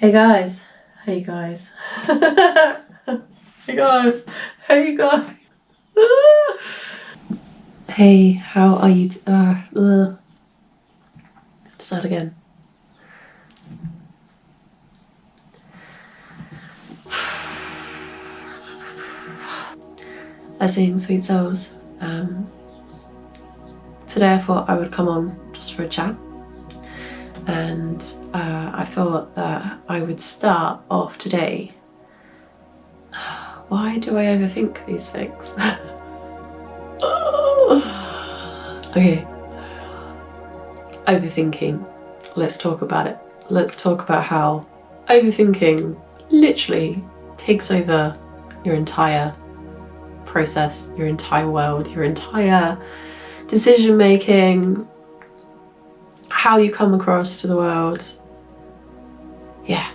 Hey guys. Hey guys. Hey guys. Hey guys. Hey, how are you? Start again. Blessings, sweet souls. Today I thought I would come on just for a chat, and I thought that I would start off today. Why do I overthink these things? Okay, overthinking. Let's talk about it. Let's talk about how overthinking literally takes over your entire process, your entire world, your entire decision making, how you come across to the world. Yeah,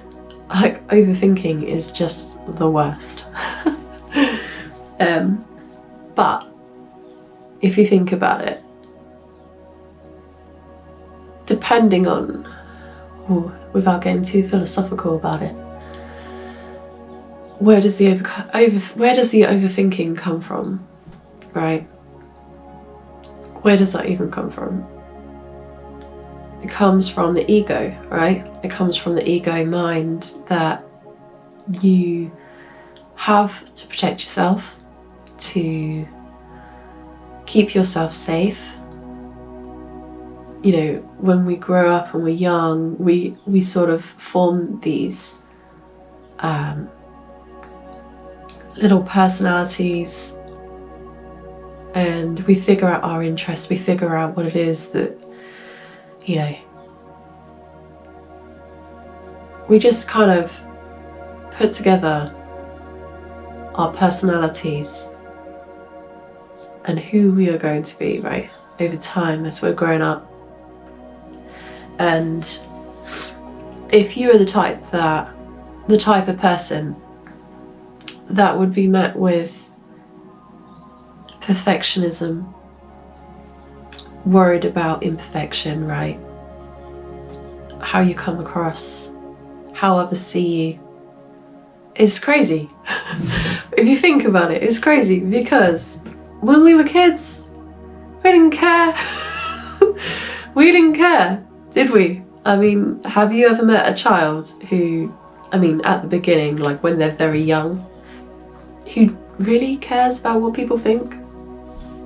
like overthinking is just the worst. But if you think about it, depending on, without getting too philosophical about it, where does the overthinking come from, right? Where does that even come from? It comes from the ego, right? It comes from the ego mind that you have to protect yourself, to keep yourself safe. You know, when we grow up and we're young, we sort of form these little personalities, and we figure out our interests, we figure out what it is that, you know, we just kind of put together our personalities and who we are going to be, right, over time as we're growing up. And if you are the type of person that would be met with perfectionism, worried about imperfection, right? How you come across, how others see you. It's crazy. If you think about it, it's crazy because when we were kids, we didn't care. We didn't care, did we? I mean, have you ever met a child who, I mean, at the beginning, like when they're very young, who really cares about what people think?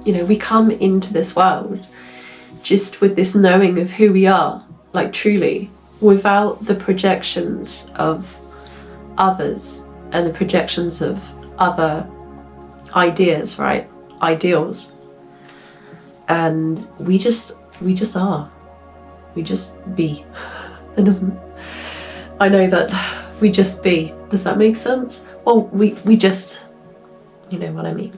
You know, we come into this world just with this knowing of who we are, like truly, without the projections of others and the projections of other ideas, right? Ideals. And we just are. We just be. That doesn't, I know that we just be. Does that make sense? Well, we just, you know what I mean.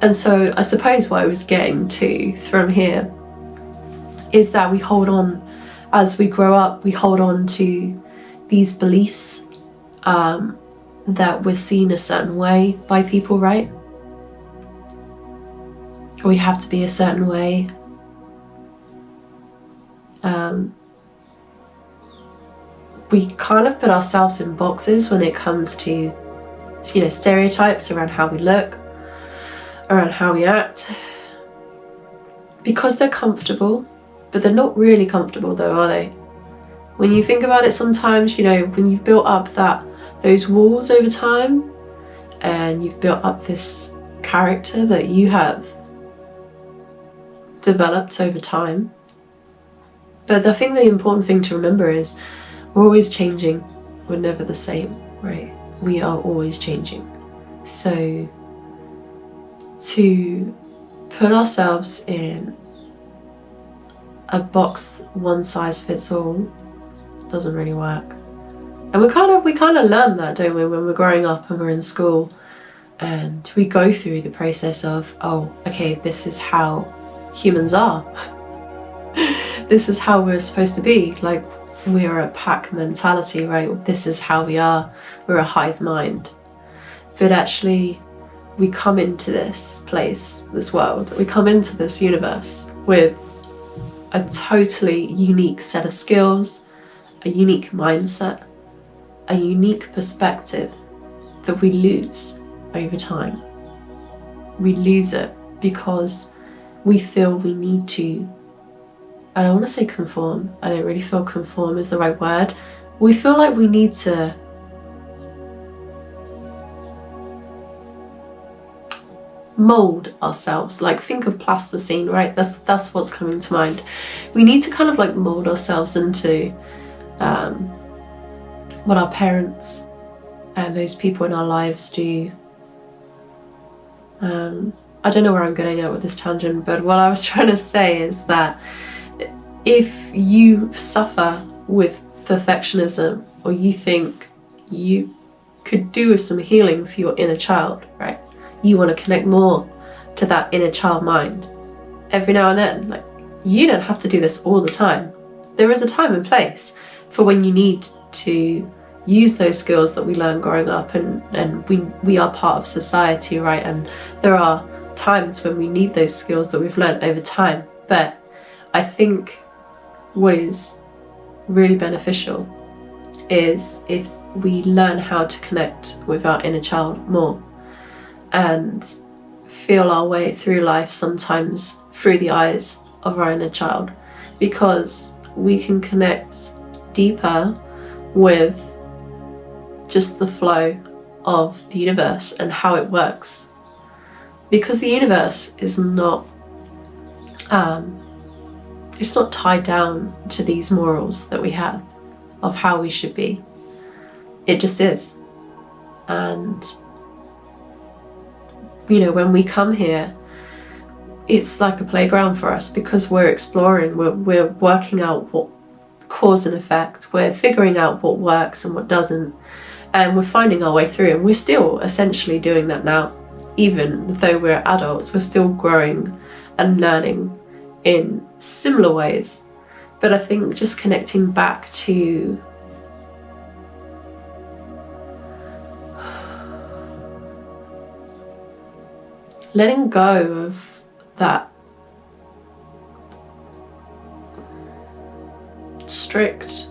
And so I suppose what I was getting to from here is that we hold on, as we grow up, we hold on to these beliefs that we're seen a certain way by people, right? We have to be a certain way. We kind of put ourselves in boxes when it comes to, you know, stereotypes around how we look, around how we act, because they're comfortable, but they're not really comfortable though, are they? When you think about it, sometimes, you know, when you've built up those walls over time, and you've built up this character that you have developed over time. But I think the important thing to remember is we're always changing. We're never the same, right? We are always changing. So to put ourselves in a box one size fits all doesn't really work. And we kind of learn that, don't we, when we're growing up and we're in school, and we go through the process of, oh, okay, this is how humans are. This is how we're supposed to be. Like, we are a pack mentality, right? This is how we are. We're a hive mind. But actually, we come into this place, this world, we come into this universe with a totally unique set of skills, a unique mindset, a unique perspective that we lose over time. We lose it because we feel we need to, I don't want to say conform, I don't really feel conform is the right word. We feel like we need to mold ourselves. Like, think of plasticine, right? That's what's coming to mind. We need to kind of like mold ourselves into what our parents and those people in our lives do. I don't know where I'm going at with this tangent, but what I was trying to say is that if you suffer with perfectionism, or you think you could do with some healing for your inner child, right? You want to connect more to that inner child mind every now and then. Like, you don't have to do this all the time. There is a time and place for when you need to use those skills that we learn growing up, and we are part of society, right? And there are times when we need those skills that we've learned over time. But I think what is really beneficial is if we learn how to connect with our inner child more and feel our way through life, sometimes through the eyes of our inner child, because we can connect deeper with just the flow of the universe and how it works. Because the universe is not it's not tied down to these morals that we have of how we should be. It just is. And you know, when we come here, it's like a playground for us, because we're exploring, we're working out what cause and effect, we're figuring out what works and what doesn't, and we're finding our way through. And we're still essentially doing that now. Even though we're adults, we're still growing and learning in similar ways. But I think just connecting back to letting go of that strict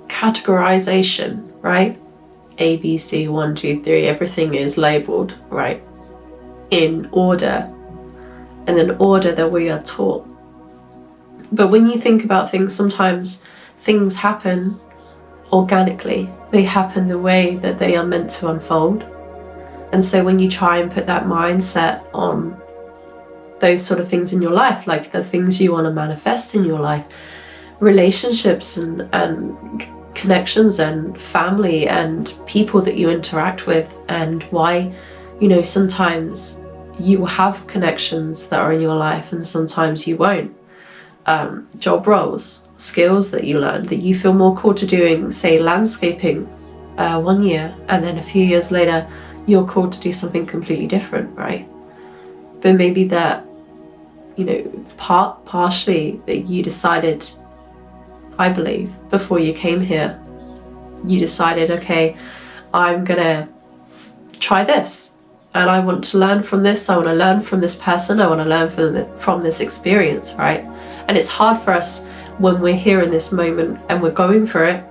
categorization, right? A, B, C, 1, 2, 3, everything is labeled, right? In order, and an order that we are taught. But when you think about things, sometimes things happen organically. They happen the way that they are meant to unfold. And so when you try and put that mindset on those sort of things in your life, like the things you want to manifest in your life, relationships and connections and family and people that you interact with, and why, you know, sometimes you will have connections that are in your life and sometimes you won't. Job roles, skills that you learn that you feel more called to doing, say landscaping 1 year, and then a few years later you're called to do something completely different, right? But maybe that, you know, it's partially that you decided, I believe, before you came here, you decided, okay, I'm gonna try this, and I want to learn from this, I want to learn from this person, I want to learn from this experience, right? And it's hard for us when we're here in this moment and we're going through it,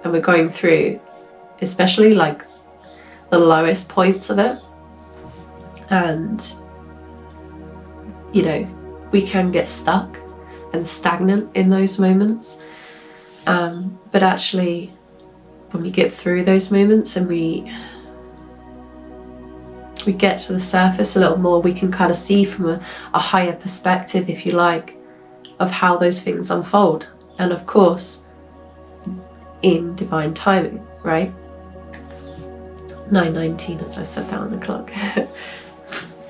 and we're going through especially like the lowest points of it, and you know, we can get stuck and stagnant in those moments. But actually, when we get through those moments and we get to the surface a little more, we can kind of see from a higher perspective, if you like, of how those things unfold. And of course, in divine timing, right? 9:19, as I said that on the clock.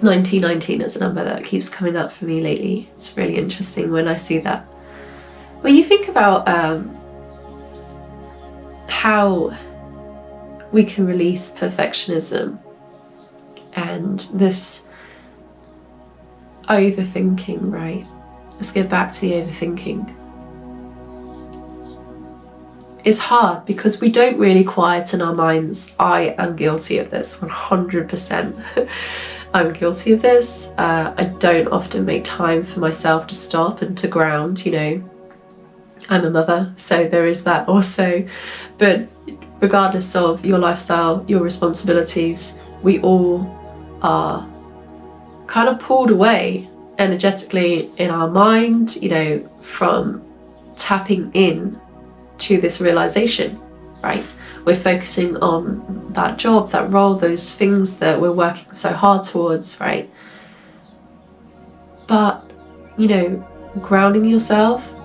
1919 is a number that keeps coming up for me lately. It's really interesting when I see that. When you think about how we can release perfectionism and this overthinking, right? Let's get back to the overthinking. It's hard because we don't really quieten our minds. I am guilty of this 100%. I'm guilty of this. I don't often make time for myself to stop and to ground, you know. I'm a mother, so there is that also. But regardless of your lifestyle, your responsibilities, we all are kind of pulled away energetically in our mind, you know, from tapping in to this realization, right? We're focusing on that job, that role, those things that we're working so hard towards, right? But, you know, grounding yourself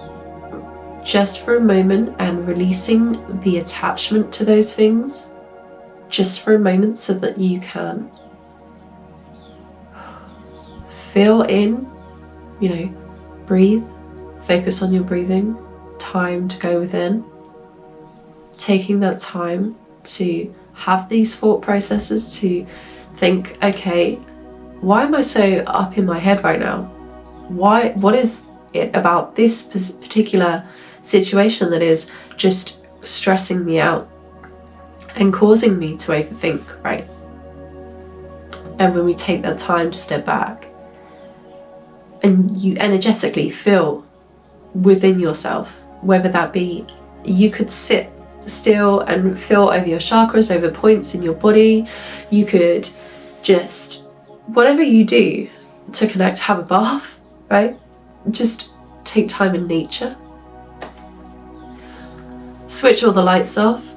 just for a moment and releasing the attachment to those things just for a moment so that you can feel in, you know, breathe, focus on your breathing, time to go within, taking that time to have these thought processes, to think, okay, why am I so up in my head right now? What is it about this particular situation that is just stressing me out and causing me to overthink, right? And when we take that time to step back and you energetically feel within yourself, whether that be you could sit still and feel over your chakras, over points in your body, you could just, whatever you do to connect, have a bath, right? Just take time in nature. Switch all the lights off,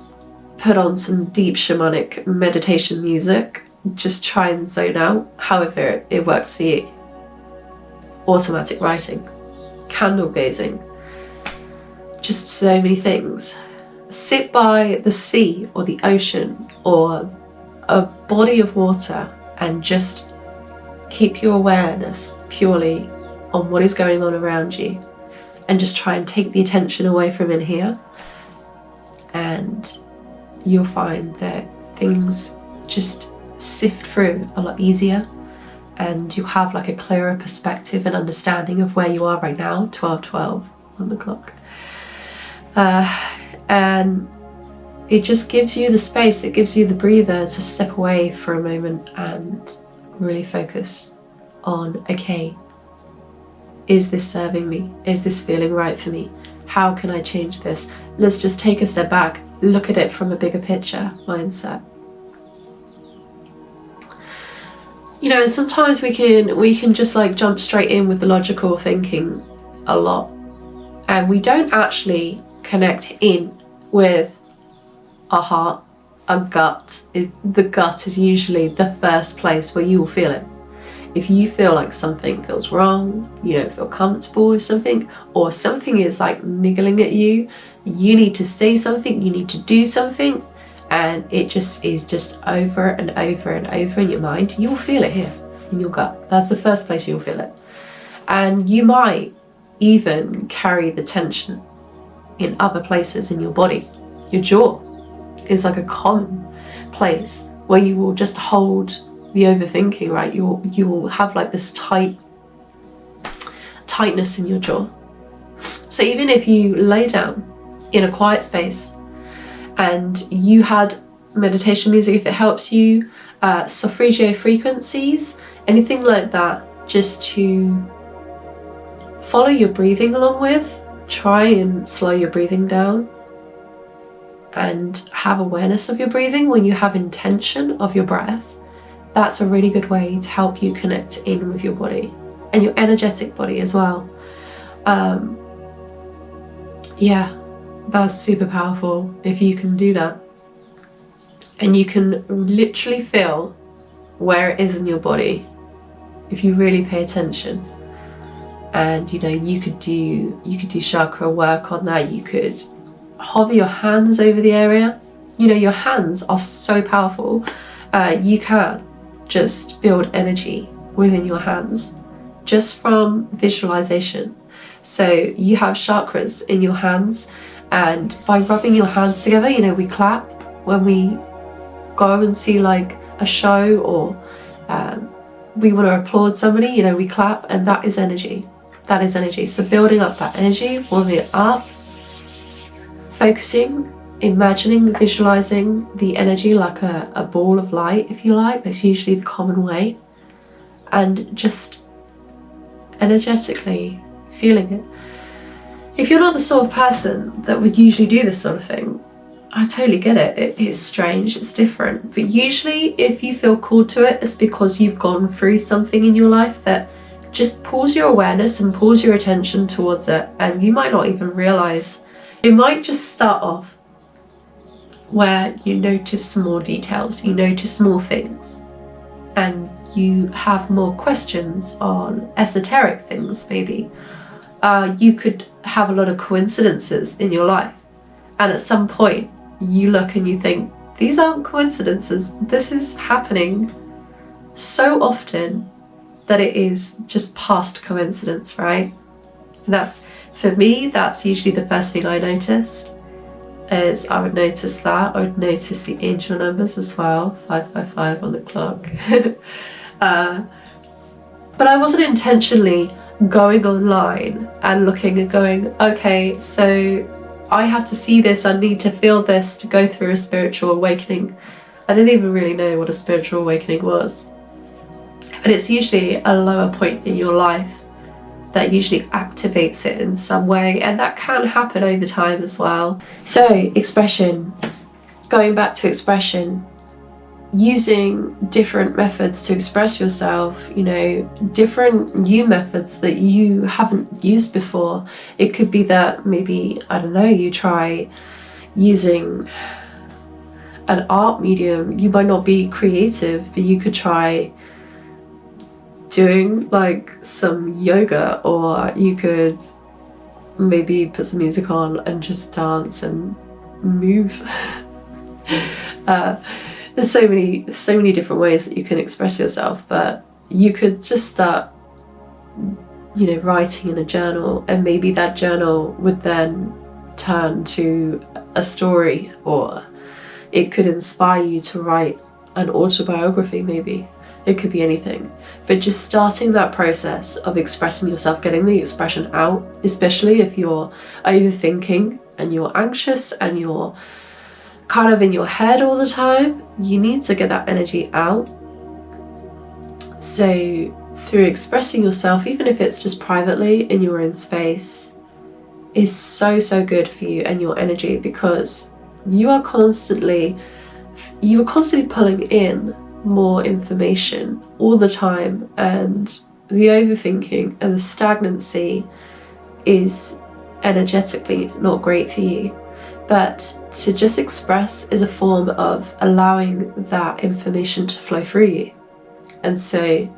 put on some deep shamanic meditation music, just try and zone out, however it works for you. Automatic writing, candle gazing, just so many things. Sit by the sea or the ocean or a body of water and just keep your awareness purely on what is going on around you, and just try and take the attention away from in here, and you'll find that things just sift through a lot easier, and you'll have like a clearer perspective and understanding of where you are right now. 12:12 on the clock. And it just gives you the space, it gives you the breather to step away for a moment and really focus on, okay, is this serving me? Is this feeling right for me? How can I change this? Let's just take a step back, look at it from a bigger picture mindset. You know, and sometimes we can just like jump straight in with the logical thinking a lot, and we don't actually connect in with our heart, our gut. The gut is usually the first place where you will feel it. If you feel like something feels wrong, you don't feel comfortable with something, or something is like niggling at you, you need to say something, you need to do something, and it just is just over and over and over in your mind, you'll feel it here in your gut. That's the first place you'll feel it. And you might even carry the tension in other places in your body. Your jaw is like a common place where you will just hold the overthinking, right? You will have like this tightness in your jaw. So even if you lay down in a quiet space and you had meditation music, if it helps you, solfeggio frequencies, anything like that, just to follow your breathing along with, try and slow your breathing down and have awareness of your breathing when you have intention of your breath. That's a really good way to help you connect in with your body and your energetic body as well. Yeah, that's super powerful if you can do that. And you can literally feel where it is in your body if you really pay attention. And you know, you could do chakra work on that. You could hover your hands over the area. You know, your hands are so powerful. You can just build energy within your hands just from visualization. So you have chakras in your hands, and by rubbing your hands together, you know, we clap when we go and see like a show, or we want to applaud somebody, you know, we clap, and that is energy. That is energy. So building up that energy, warming it up, focusing, imagining, visualizing the energy like a ball of light, if you like. That's usually the common way. and just energetically feeling it. If you're not the sort of person that would usually do this sort of thing, I totally get it. It is strange, it's different. But usually if you feel called to it, it's because you've gone through something in your life that just pulls your awareness and pulls your attention towards it, and you might not even realize. It might just start off where you notice small details, you notice small things, and you have more questions on esoteric things maybe. You could have a lot of coincidences in your life, and at some point you look and you think, these aren't coincidences, this is happening so often that it is just past coincidence, right? And that's, for me, that's usually the first thing I noticed. Is I would notice that. I would notice the angel numbers as well, 555 on the clock. But I wasn't intentionally going online and looking and going, okay, so I have to see this, I need to feel this to go through a spiritual awakening. I didn't even really know what a spiritual awakening was. But it's usually a lower point in your life that usually activates it in some way, and that can happen over time as well. So expression, going back to expression, using different methods to express yourself, you know, different new methods that you haven't used before. It could be that maybe, I don't know, you try using an art medium. You might not be creative, but you could try doing like some yoga, or you could maybe put some music on and just dance and move. There's so many different ways that you can express yourself, but you could just start, you know, writing in a journal, and maybe that journal would then turn to a story, or it could inspire you to write an autobiography maybe. It could be anything. But just starting that process of expressing yourself, getting the expression out, especially if you're overthinking and you're anxious and you're kind of in your head all the time, you need to get that energy out. So through expressing yourself, even if it's just privately in your own space, is so good for you and your energy, because you are constantly pulling in more information all the time, and the overthinking and the stagnancy is energetically not great for you. But to just express is a form of allowing that information to flow through you. And so,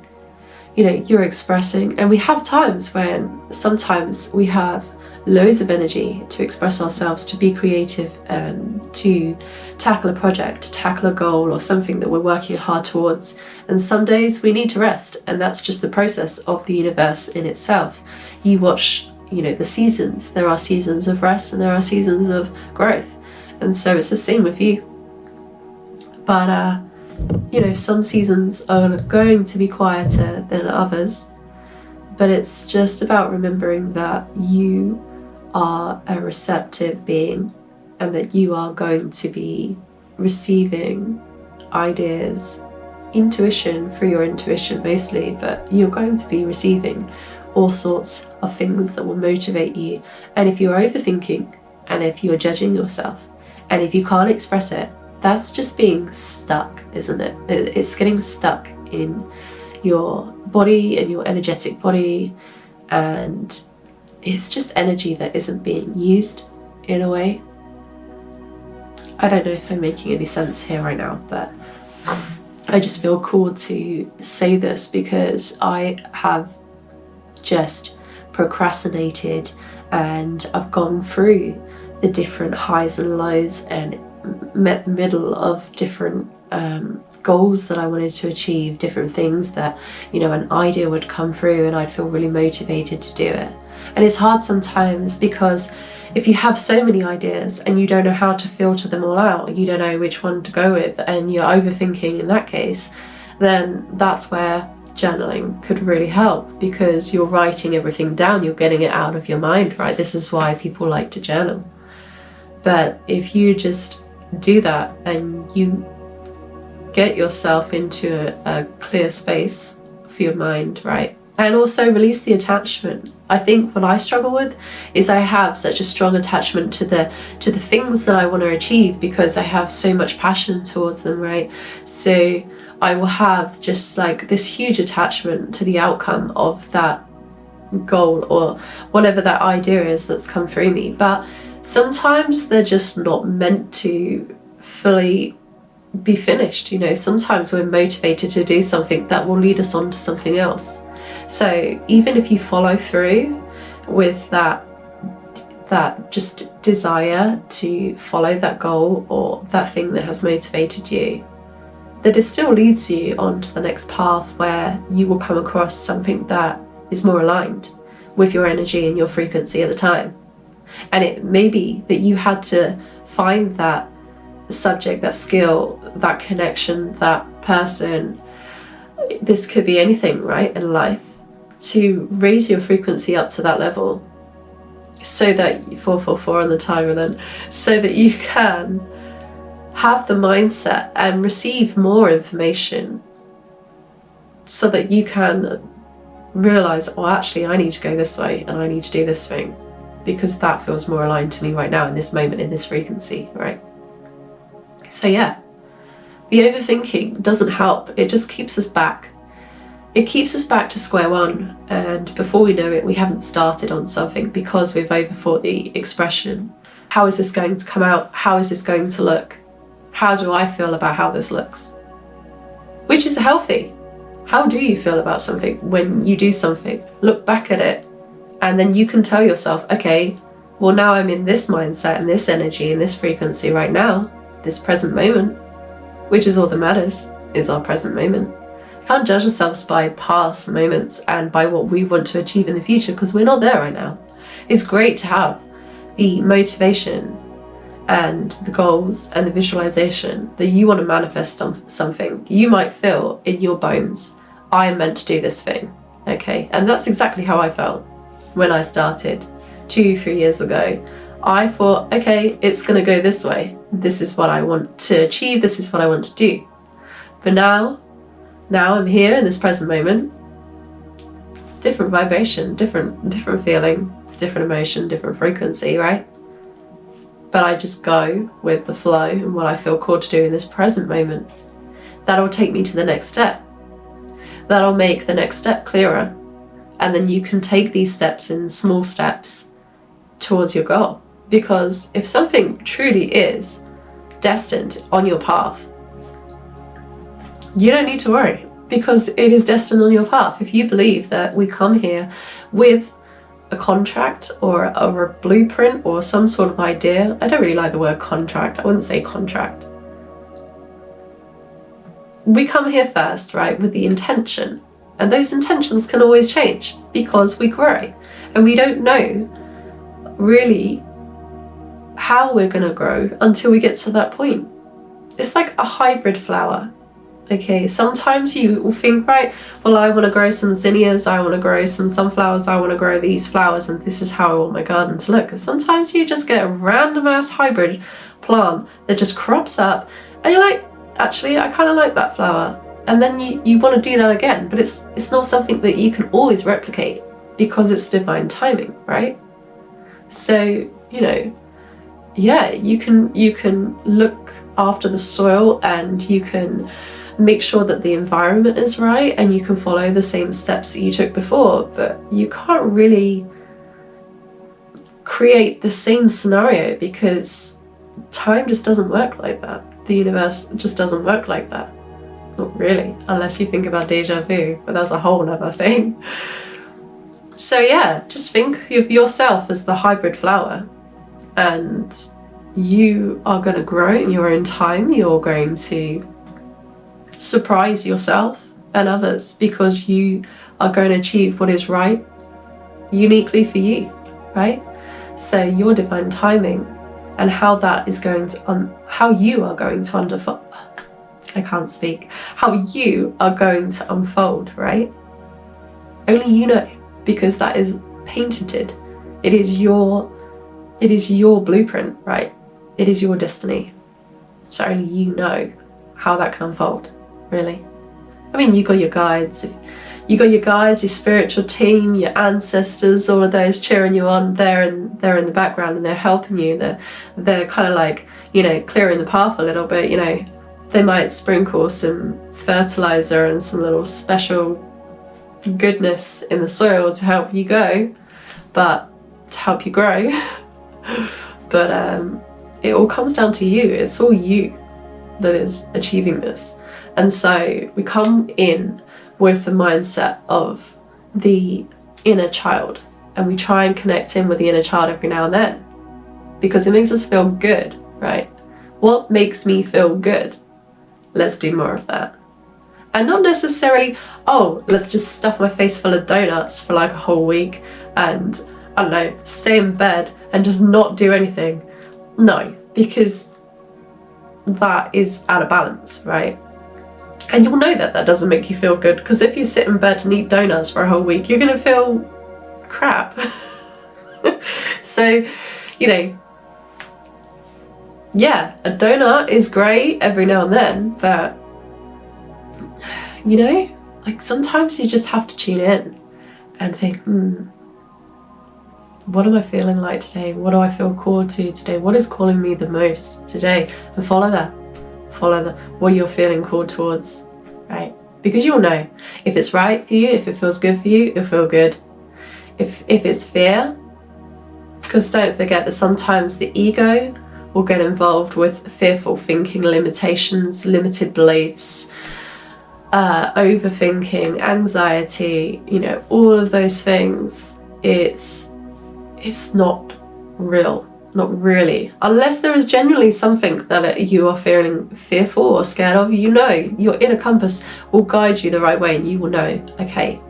you know, you're expressing, and we have times when sometimes we have loads of energy to express ourselves, to be creative, and to tackle a project, to tackle a goal or something that we're working hard towards. And some days we need to rest, and that's just the process of the universe in itself. You watch, you know, the seasons. There are seasons of rest and there are seasons of growth, and so it's the same with you. But you know, some seasons are going to be quieter than others, but it's just about remembering that you are a receptive being, and that you are going to be receiving ideas, intuition, through your intuition mostly, but you're going to be receiving all sorts of things that will motivate you. And if you're overthinking, and if you're judging yourself, and if you can't express it, that's just being stuck, isn't it? It's getting stuck in your body and your energetic body, and it's just energy that isn't being used in a way. I don't know if I'm making any sense here right now, but I just feel called to say this because I have just procrastinated, and I've gone through the different highs and lows and met the middle of different goals that I wanted to achieve, different things that, you know, an idea would come through and I'd feel really motivated to do it. And it's hard sometimes, because if you have so many ideas and you don't know how to filter them all out, you don't know which one to go with, and you're overthinking in that case, then that's where journaling could really help, because you're writing everything down, you're getting it out of your mind, right? This is why people like to journal. But if you just do that and you get yourself into a clear space for for your mind, right? And also release the attachment. I think what I struggle with is I have such a strong attachment to the things that I want to achieve because I have so much passion towards them, right? So I will have just like this huge attachment to the outcome of that goal or whatever that idea is that's come through me. But sometimes they're just not meant to fully be finished. You know, sometimes we're motivated to do something that will lead us on to something else. So even if you follow through with that just desire to follow that goal or that thing that has motivated you, that it still leads you onto the next path where you will come across something that is more aligned with your energy and your frequency at the time. And it may be that you had to find that subject, that skill, that connection, that person. This could be anything, right, in life, to raise your frequency up to that level so that 444 on the timer then, so that you can have the mindset and receive more information so that you can realize, oh, actually I need to go this way and I need to do this thing because that feels more aligned to me right now in this moment, in this frequency, right? So yeah, the overthinking doesn't help. It just keeps us back. It keeps us back to square one, and before we know it, we haven't started on something because we've overthought the expression. How is this going to come out? How is this going to look? How do I feel about how this looks? Which is healthy. How do you feel about something when you do something? Look back at it, and then you can tell yourself, okay, well now I'm in this mindset and this energy and this frequency right now, this present moment, which is all that matters, is our present moment. We can't judge ourselves by past moments and by what we want to achieve in the future because we're not there right now. It's great to have the motivation and the goals and the visualization that you want to manifest something. You might feel in your bones, I am meant to do this thing, okay? And that's exactly how I felt when I started 2-3 years ago. I thought, okay, it's going to go this way. This is what I want to achieve. This is what I want to do. But now I'm here in this present moment. Different vibration, different feeling, different emotion, different frequency, right? But I just go with the flow and what I feel called to do in this present moment. That'll take me to the next step. That'll make the next step clearer. And then you can take these steps in small steps towards your goal. Because if something truly is destined on your path, you don't need to worry because it is destined on your path. If you believe that we come here with a contract or a blueprint or some sort of idea, I don't really like the word contract, I wouldn't say contract. We come here first, right, with the intention, and those intentions can always change because we grow and we don't know really how we're going to grow until we get to that point. It's like a hybrid flower. Okay, sometimes you will think, right, well, I want to grow some zinnias, I want to grow some sunflowers, I want to grow these flowers, and this is how I want my garden to look. And sometimes you just get a random ass hybrid plant that just crops up, and you're like, actually, I kind of like that flower. And then you want to do that again, but it's not something that you can always replicate because it's divine timing, right? So, you know, yeah, you can look after the soil and you can make sure that the environment is right and you can follow the same steps that you took before, but you can't really create the same scenario because time just doesn't work like that. The universe just doesn't work like that. Not really, unless you think about deja vu, but that's a whole other thing. So yeah, just think of yourself as the hybrid flower, and you are going to grow in your own time. You're going to surprise yourself and others because you are going to achieve what is right uniquely for you, right? So your divine timing and how that is going to how you are going to unfold, how you are going to unfold, right? Only you know, because that is patented. It is your blueprint, right? It is your destiny. So only you know how that can unfold, really. I mean, you got your guides, You got your guides, your spiritual team, your ancestors, all of those cheering you on. They're in the background and they're helping you. They're kind of like, you know, clearing the path a little bit. You know, they might sprinkle some fertilizer and some little special goodness in the soil to help you go, but to help you grow. But it all comes down to you. It's all you that is achieving this. And so we come in with the mindset of the inner child, and we try and connect in with the inner child every now and then, because it makes us feel good, right? What makes me feel good? Let's do more of that. And not necessarily, oh, let's just stuff my face full of donuts for like a whole week and, I don't know, stay in bed and just not do anything. No, because that is out of balance, right? And you'll know that that doesn't make you feel good, because if you sit in bed and eat donuts for a whole week, you're going to feel crap. So, you know, yeah, a donut is great every now and then, but, you know, like sometimes you just have to tune in and think, what am I feeling like today? What do I feel called to today? What is calling me the most today? And follow that. Follow what you're feeling called towards, right? Because you'll know if it's right for you, if it feels good for you, it'll feel good. If it's fear, because don't forget that sometimes the ego will get involved with fearful thinking, limitations, limited beliefs, overthinking, anxiety, you know, all of those things. It's not real. Not really. Unless there is genuinely something that you are feeling fearful or scared of, you know, your inner compass will guide you the right way, and you will know, okay,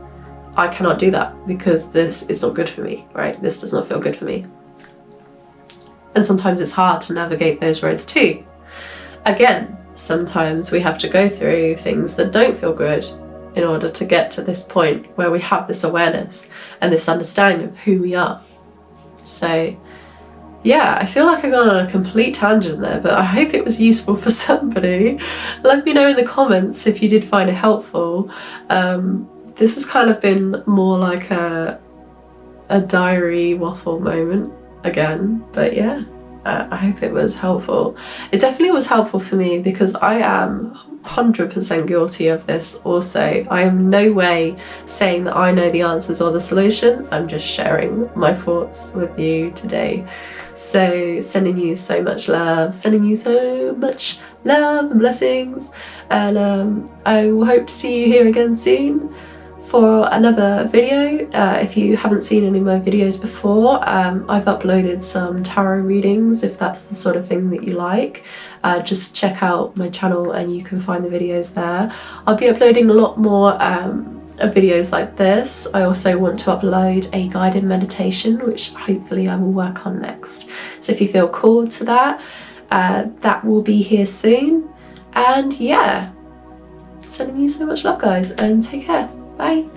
I cannot do that because this is not good for me, right? This does not feel good for me. And sometimes it's hard to navigate those roads too. Again, sometimes we have to go through things that don't feel good in order to get to this point where we have this awareness and this understanding of who we are. So yeah, I feel like I got on a complete tangent there, but I hope it was useful for somebody. Let me know in the comments if you did find it helpful. This has kind of been more like a diary waffle moment again, but yeah, I hope it was helpful. It definitely was helpful for me, because I am 100% guilty of this also. I am no way saying that I know the answers or the solution. I'm just sharing my thoughts with you today. So sending you so much love, and blessings, and I will hope to see you here again soon for another video. If you haven't seen any of my videos before, I've uploaded some tarot readings. If that's the sort of thing that you like, just check out my channel and you can find the videos there. I'll be uploading a lot more of videos like this. I also want to upload a guided meditation, which hopefully I will work on next. So if you feel called to that, that will be here soon. And yeah, sending you so much love, guys, and take care. Bye.